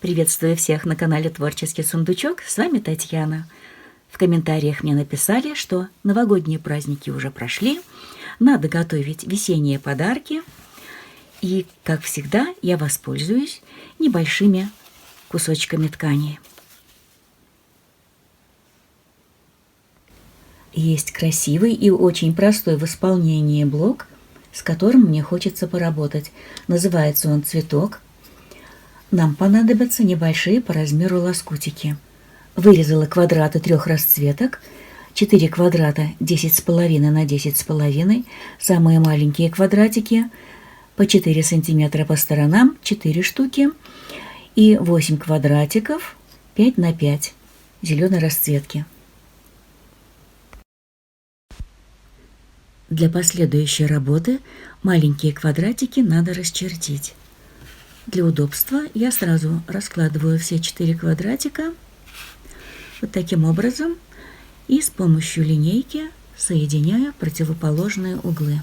Приветствую всех на канале Творческий сундучок. С вами Татьяна. В комментариях мне написали, что новогодние праздники уже прошли, надо готовить весенние подарки. И, как всегда, я воспользуюсь небольшими кусочками ткани. Есть красивый и очень простой в исполнении блок, с которым мне хочется поработать. Называется он «Цветок». Нам понадобятся небольшие по размеру лоскутики. Вырезала квадраты 3 расцветок, 4 квадрата 10,5 на 10,5, самые маленькие квадратики по 4 сантиметра по сторонам, 4 штуки, и 8 квадратиков 5 на 5 зеленой расцветки. Для последующей работы маленькие квадратики надо расчертить. Для удобства я сразу раскладываю все 4 квадратика вот таким образом и с помощью линейки соединяю противоположные углы.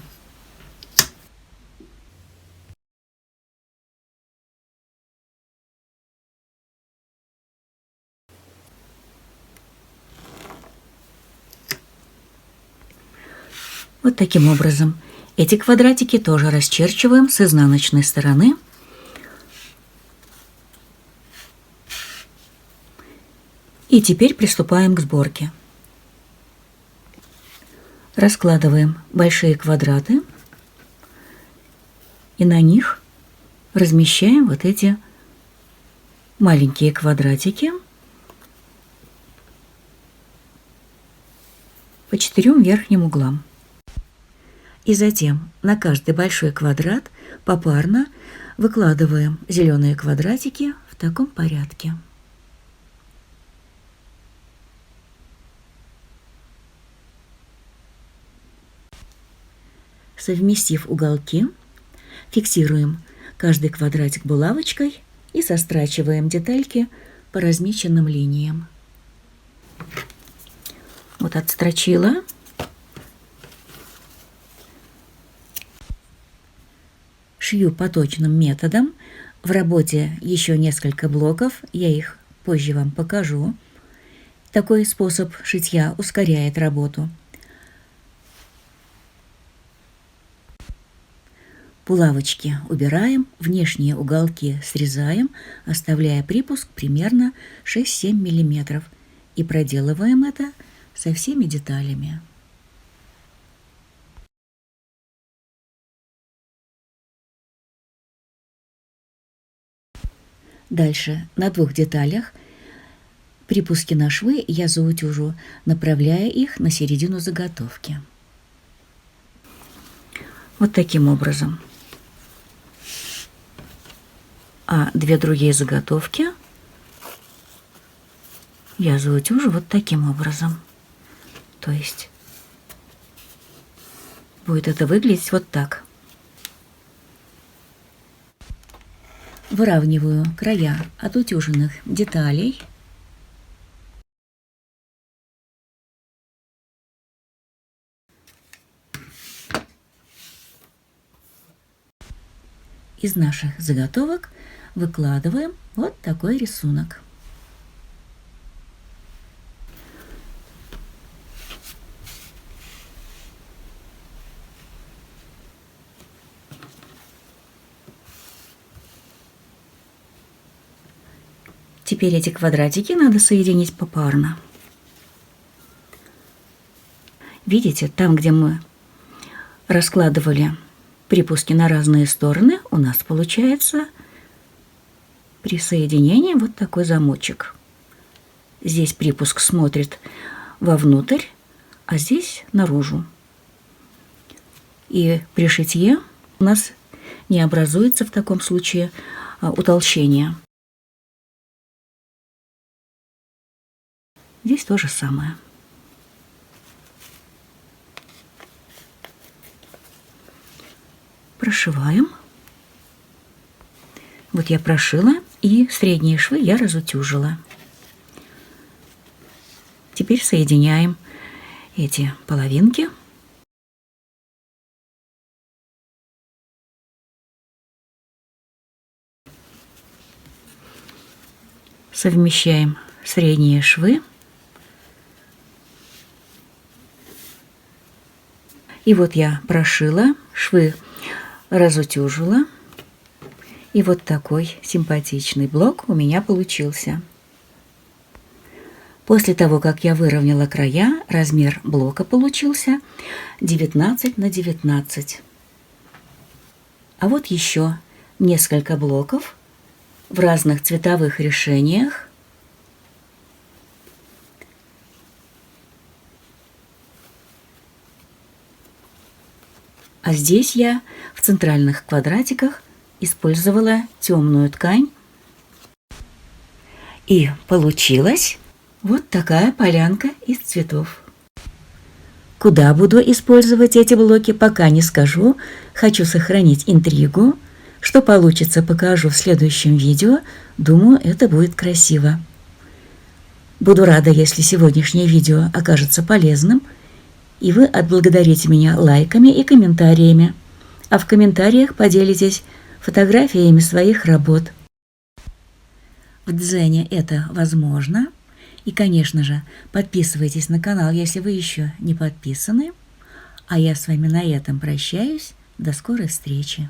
Вот таким образом. Эти квадратики тоже расчерчиваем с изнаночной стороны. И теперь приступаем к сборке. Раскладываем большие квадраты и на них размещаем вот эти маленькие квадратики по 4 верхним углам. И затем на каждый большой квадрат попарно выкладываем зеленые квадратики в таком порядке. Совместив уголки, фиксируем каждый квадратик булавочкой и сострачиваем детальки по размеченным линиям. Вот отстрочила. Шью поточным методом. В работе еще несколько блоков, я их позже вам покажу. Такой способ шитья ускоряет работу. Булавочки убираем, внешние уголки срезаем, оставляя припуск примерно 6-7 мм. И проделываем это со всеми деталями. Дальше на 2 деталях припуски на швы я заутюжу, направляя их на середину заготовки. Вот таким образом. А 2 другие заготовки я заутюжу вот таким образом. То есть будет это выглядеть вот так. Выравниваю края отутюженных деталей. Из наших заготовок выкладываем вот такой рисунок. Теперь эти квадратики надо соединить попарно. Видите, там, где мы раскладывали припуски на разные стороны, у нас получается при соединении вот такой замочек. Здесь припуск смотрит вовнутрь, а здесь наружу. И при шитье у нас не образуется в таком случае утолщение. Здесь то же самое. Прошиваем. Вот я прошила, и средние швы я разутюжила. Теперь соединяем эти половинки. Совмещаем средние швы. И вот я прошила, швы разутюжила. И вот такой симпатичный блок у меня получился. После того, как я выровняла края, размер блока получился 19 на 19. А вот еще несколько блоков в разных цветовых решениях. А здесь я в центральных квадратиках использовала темную ткань. И получилась вот такая полянка из цветов. Куда буду использовать эти блоки, пока не скажу. Хочу сохранить интригу. Что получится, покажу в следующем видео. Думаю, это будет красиво. Буду рада, если сегодняшнее видео окажется полезным, и вы отблагодарите меня лайками и комментариями. А в комментариях поделитесь фотографиями своих работ. В Дзене это возможно. И, конечно же, подписывайтесь на канал, если вы еще не подписаны. А я с вами на этом прощаюсь. До скорой встречи.